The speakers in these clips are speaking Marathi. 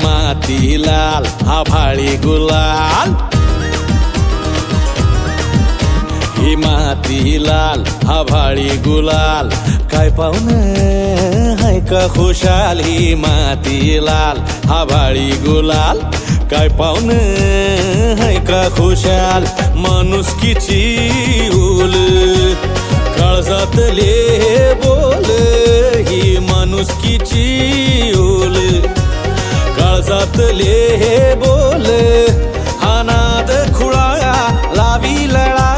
माती लाल आभाळी गुलाल, ही माती लाल आभाळी गुलाल, काय पाहुणं हाय का खुशाल, ही माती लाल आभाळी गुलाल, काय पाहुणं हाय का खुशाल. माणुसकीची उल काळजातले बोल, ही माणुसकीची उल काळजातले बोल, हा नाद खुळा लावी लळा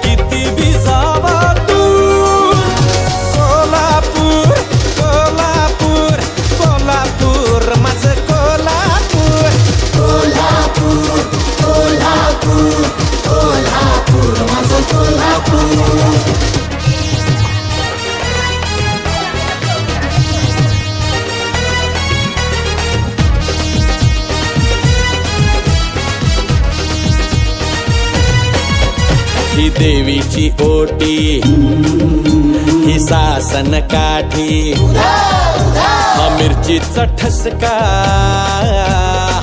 किती बी जावा दूर. कोल्हापूर कोल्हापूर कोल्हापूर माझं कोल्हापूर, कोल्हापूर कोल्हापूर कोल्हापूर माझं कोल्हापूर. ही देवीची ओटी, ही सासन काठी, हा मिरचीचा ठसका,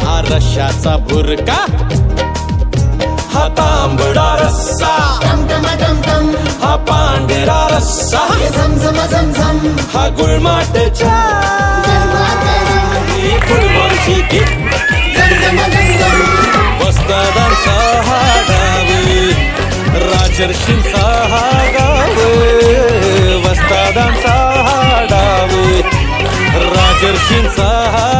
हा रश्याचा भुरका, हा तांबडा रस्सा, टम टम टम टम, हा पांढरा रस्सा, झम झम झम झम, हा गुळमाट ही फुलबाची गीत, वस्तादांचा हा डाव, राजर्षींचा हा गाव, वस्तादांचा हा डाव, राजर्षींचा हा